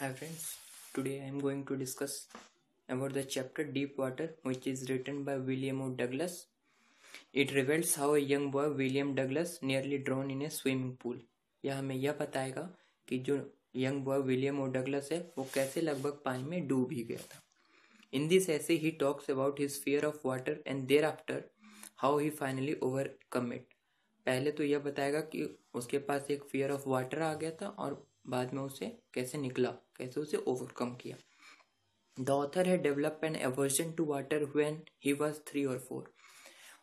Hi friends, today I am going to discuss about the chapter Deep Water, which is written by William O. Douglas. It reveals how a young boy William Douglas nearly drowned in a swimming pool. यह हमें यह बताएगा कि जो young boy William ओ Douglas है वो कैसे लगभग पानी में डूब ही गया था. In this essay he talks about his fear of water and thereafter how he finally overcome it. पहले तो यह बताएगा कि उसके पास एक फियर ऑफ वाटर आ गया था और बाद में उसे कैसे निकला, कैसे उसे ओवरकम किया. The author had develop an aversion to water when he was 3 or 4.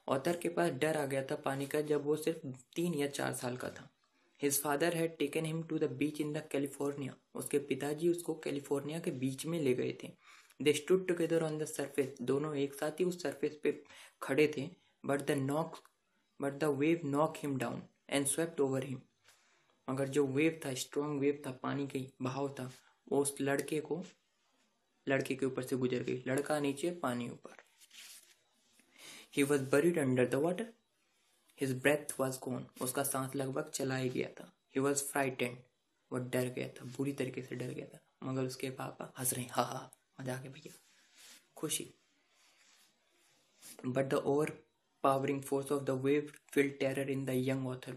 Author के पास डर आ गया था पानी का जब वो सिर्फ 3 या 4 साल का था. His father had taken him to the beach in the California. उसके पिताजी उसको कैलिफोर्निया के बीच में ले गए थे. They stood together on the surface. दोनों एक साथ ही उस सरफेस पे खड़े थे. But the wave knock him down and swept over him. मगर जो वेव था, स्ट्रॉन्ग वेव था, पानी की बहाव था, वो उस लड़के के ऊपर से गुजर गई. लड़का नीचे, पानी ऊपर. He was buried under the water. His breath was gone. उसका सांस लगभग चला ही गया था. He was frightened. वो डर गया था, बुरी तरीके से डर गया था. मगर उसके पापा हंस रहे, हा हा मजाक है भैया, खुशी. But the overpowering force of the wave filled terror in the young author.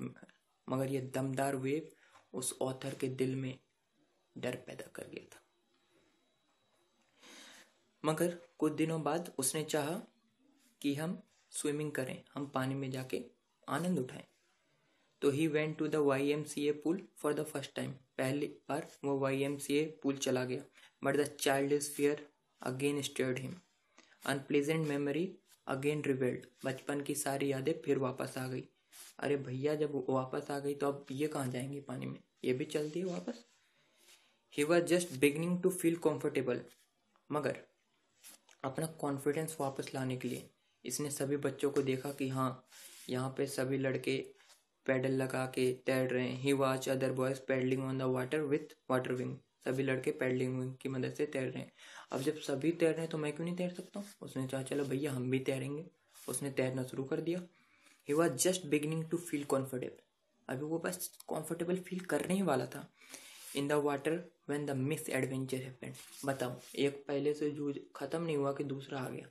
मगर ये दमदार वेव उस ऑथर के दिल में डर पैदा कर गया था. मगर कुछ दिनों बाद उसने चाहा कि हम स्विमिंग करें, हम पानी में जाके आनंद उठाएं. तो he went to the YMCA pool for the first time. पहली बार वो YMCA पूल चला गया. But the childish fear again stirred him. Unpleasant memory again revealed. बचपन की सारी यादें फिर वापस आ गई. अरे भैया, जब वो वापस आ गई तो अब ये कहाँ जाएंगे पानी में, ये भी चलती है वापस. He was just beginning to feel comfortable. मगर अपना कॉन्फिडेंस वापस लाने के लिए इसने सभी बच्चों को देखा कि हाँ, यहाँ पे सभी लड़के पैडल लगा के तैर रहे हैं. He watch other boys paddling on the water with water wing. सभी लड़के पैडलिंग विंग की मदद से तैर रहे हैं. अब जब सभी तैर रहे हैं तो मैं क्यों नहीं तैर सकता हूँ. उसने कहा चलो भैया हम भी तैरेंगे. उसने तैरना शुरू कर दिया. He was just beginning to feel comfortable. अभी वो बस कॉन्फर्टेबल फील करने ही वाला था. In the water when the misadventure happened. बताओ, एक पहले से जूझ खत्म नहीं हुआ कि दूसरा आ गया.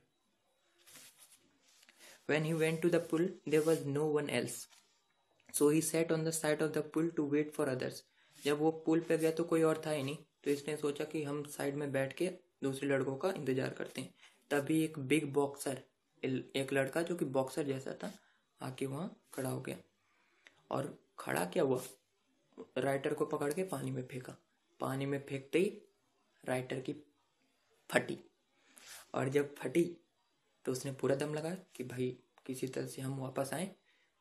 When he went to the pool, there was no one else. So he sat on the side of the pool to wait for others. जब वो पुल पे गया तो कोई और था ही नहीं, तो इसने सोचा कि हम साइड में बैठ के दूसरे लड़कों का इंतजार करते हैं. तभी एक बिग बॉक्सर, एक लड़का जो कि बॉक्सर जैसा था, आके वहाँ खड़ा हो गया. और खड़ा क्या हुआ, राइटर को पकड़ के पानी में फेंका. पानी में फेंकते ही राइटर की फटी. और जब फटी तो उसने पूरा दम लगाया कि भाई किसी तरह से हम वापस आए.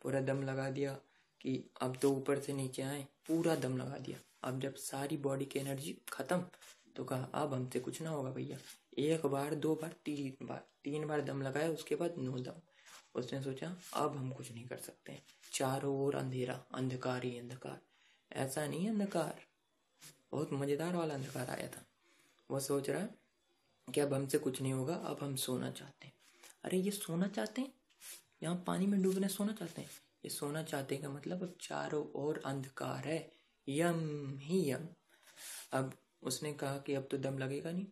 पूरा दम लगा दिया कि अब तो ऊपर से नीचे आए. पूरा दम लगा दिया. अब जब सारी बॉडी की एनर्जी खत्म तो कहा अब हमसे कुछ ना होगा भैया. 1 बार 2 बार 3 बार दम लगाया. उसके बाद नो दम. उसने सोचा अब हम कुछ नहीं कर सकते हैं. चारों ओर अंधेरा, अंधकार ही अंधकार. ऐसा नहीं अंधकार, बहुत मजेदार वाला अंधकार आया था. वो सोच रहा कि अब हमसे कुछ नहीं होगा, अब हम सोना चाहते हैं. अरे ये सोना चाहते हैं, यहाँ पानी में डूबने सोना चाहते हैं. ये सोना चाहते हैं का मतलब अब चारों ओर अंधकार है. यम ही यम. अब उसने कहा कि अब तो दम लगेगा नहीं.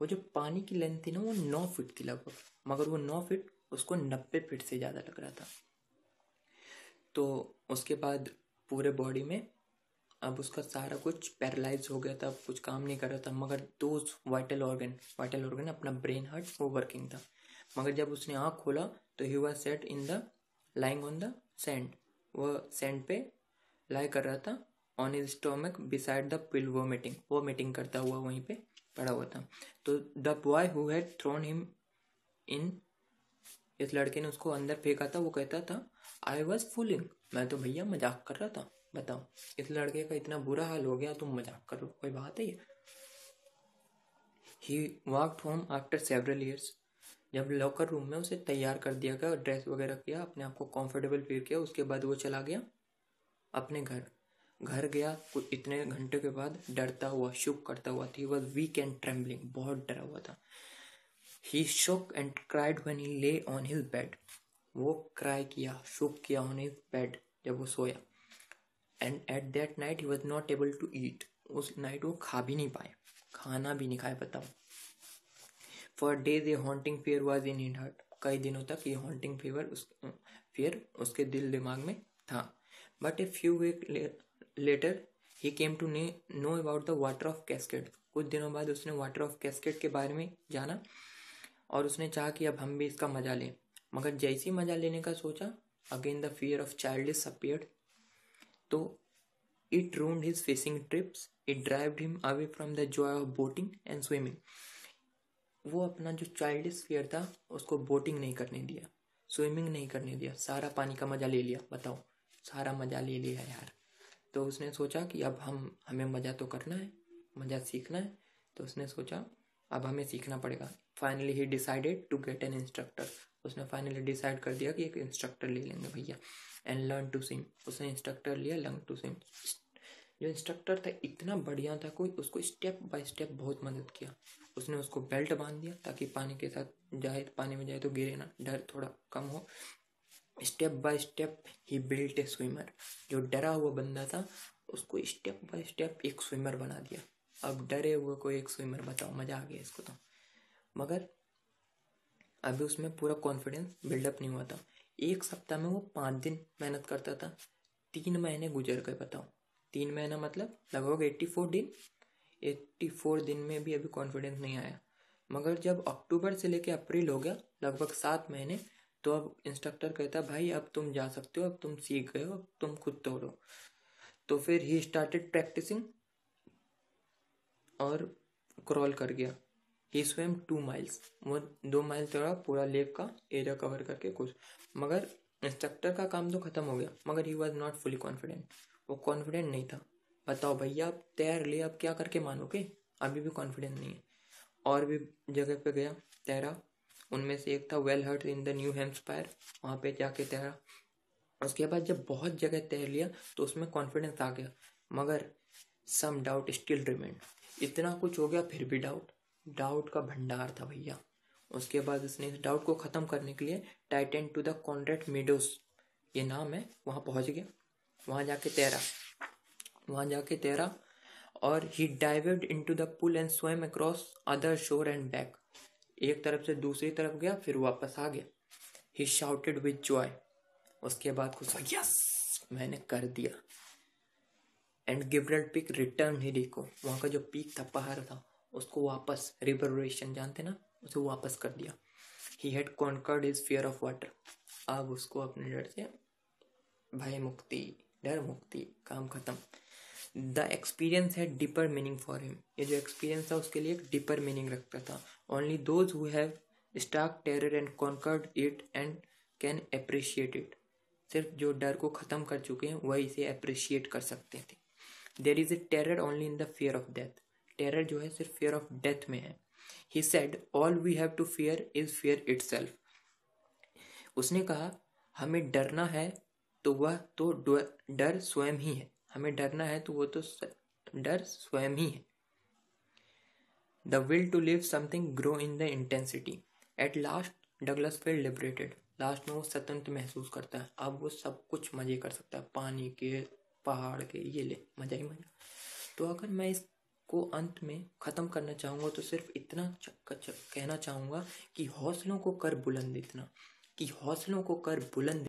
वो जो पानी की लेंथ थी ना, वो 9 फीट थी लगभग. मगर वो 9 फीट उसको 90 फीट से ज़्यादा लग रहा था. तो उसके बाद पूरे बॉडी में अब उसका सारा कुछ पैरालाइज हो गया था, कुछ काम नहीं कर रहा था. मगर दो वाइटल ऑर्गन अपना ब्रेन, हार्ट, वो वर्किंग था. मगर जब उसने आँख खोला तो he was set in the lying on the sand. वो सैंड पे लाई कर रहा था. On his stomach beside the pool, vomiting करता हुआ वहीं पे पड़ा हुआ था. तो the boy who had thrown him in, इस लड़के ने उसको अंदर फेंका था, वो कहता था आई वॉज फूलिंग. मैं तो भैया मजाक कर रहा था. बताओ, इस लड़के का इतना बुरा हाल हो गया, तुम मजाक करो, कोई बात है ये. He walked home after several years. जब लॉकर रूम में उसे तैयार कर दिया गया, ड्रेस वगैरह किया, अपने आप को कंफर्टेबल फील किया, उसके बाद वो चला गया अपने घर गया. कुछ इतने घंटे के बाद डरता हुआ, शुक करता हुआ. He was weak and trembling. बहुत डरा हुआ था. ही शोक and cried when he lay on his bed. वो क्राई किया, शुक किया ऑन हिज बेड जब वो सोया. And at that night he was not able to eat. उस नाइट वो खा भी नहीं पाए. खाना भी नहीं खाया, बताओ। For days A haunting fear was in his heart, कई दिनों तक ये हॉन्टिंग फियर उसके दिल दिमाग में था। But a few week later he came to know about the water of Cascade, कुछ दिनों बाद उसने वाटर ऑफ कैस्केड के बारे में जाना और उसने चाहा कि अब हम भी इसका मजा लें। मगर जैसे ही मजा लेने का सोचा, again the fear of childish appeared. तो it ruined his fishing trips, it drived him away from the joy of boating and swimming. वो अपना जो चाइल्डिश फियर था उसको बोटिंग नहीं करने दिया, स्विमिंग नहीं करने दिया, सारा पानी का मजा ले लिया। बताओ, सारा मजा ले लिया यार। तो उसने सोचा कि अब हमें मजा तो करना है, मजा सीखना है। तो उसने सोचा अब हमें सीखना पड़ेगा। Finally he decided to get an instructor, उसने फाइनली डिसाइड कर दिया कि एक इंस्ट्रक्टर ले लेंगे भैया। एंड लर्न टू स्विम, उसने इंस्ट्रक्टर लिया, लर्न टू स्विम। जो इंस्ट्रक्टर था इतना बढ़िया था, कोई उसको स्टेप बाय स्टेप बहुत मदद किया। उसने उसको बेल्ट बांध दिया ताकि पानी के साथ जाए, पानी में जाए तो गिरे ना, डर थोड़ा कम हो। Step by step he built A swimmer, जो डरा हुआ बंदा था उसको स्टेप बाय स्टेप एक स्विमर बना दिया। अब डरे हुए को एक स्विमर, बताओ, मजा आ गया इसको तो। मगर अभी उसमें पूरा कॉन्फिडेंस बिल्डअप नहीं हुआ था। एक सप्ताह में वो 5 दिन मेहनत करता था, 3 महीने गुजर गए। बताओ, 3 महीना मतलब लगभग 84 दिन। 84 दिन में भी अभी कॉन्फिडेंस नहीं आया। मगर जब अक्टूबर से लेके अप्रैल हो गया, लगभग 7 महीने, तो अब इंस्ट्रक्टर कहता भाई अब तुम जा सकते हो, अब तुम सीख गए हो, अब तुम खुद तोड़ो। तो फिर ही स्टार्टेड प्रैक्टिसिंग और क्रॉल कर गया। ही स्विम 2 माइल्स, वो 2 माइल तोड़ा पूरा लेक का एरिया कवर करके कुछ। मगर इंस्ट्रक्टर का काम तो खत्म हो गया, मगर ही वॉज नॉट फुली कॉन्फिडेंट, वो कॉन्फिडेंट नहीं था। बताओ भैया, अब तैर ले, अब क्या करके मानोगे, अभी भी कॉन्फिडेंट नहीं है। और भी जगह पे गया, तैरा, उनमें से एक था well hurt in the New Hampshire, वहाँ पे जाके तैरा। उसके बाद जब बहुत जगह तैर लिया तो उसमें कॉन्फिडेंस आ गया, मगर सम डाउट स्टिल रिमेन। इतना कुछ हो गया फिर भी डाउट का भंडार था भैया। उसके बाद उसने इस डाउट को ख़त्म करने के लिए टाइटन टू द कॉन्ड्रेट मीडोस, ये नाम है, वहाँ पहुँच गया। वहाँ जाके तैरा और he dived into the pool and swim across other shore and back, एक तरफ से दूसरी तरफ गया फिर वापस आ गया। ही शाउटेड विद जॉय, उसके बाद कुछ यस मैंने कर दिया। एंड गिब्रल्टर पीक रिटर्न ही रिको, वहाँ का जो पीक था, पहाड़ था, उसको वापस, रिबरेशन जानते ना, उसे वापस कर दिया। He had conquered his fear of water, अब उसको अपने डर से भय मुक्ति, डर मुक्ति, काम खत्म। The experience had deeper meaning for him, ये जो एक्सपीरियंस था उसके लिए एक डीपर मीनिंग रखता था। Only those who have stark terror and conquered it and can appreciate it, सिर्फ जो डर को ख़त्म कर चुके हैं वही इसे अप्रिशिएट कर सकते थे। There is a terror only in the fear of death, terror जो है सिर्फ फियर ऑफ डेथ में है। He said all we have to fear is fear itself, उसने कहा हमें डरना है तो वह तो डर स्वयं ही है, हमें डरना है तो वो तो डर स्वयं ही है। The will to live something grow in the intensity, at last Douglas felt liberated, लास्ट में वो स्वतंत्र महसूस करता है, अब वो सब कुछ मजे कर सकता है, पानी के, पहाड़ के, ये ले मजा ही मजा। तो अगर मैं इसको अंत में ख़त्म करना चाहूँगा तो सिर्फ इतना कहना चाहूँगा कि हौसलों को कर बुलंद, इतना कि हौसलों को कर बुलंद।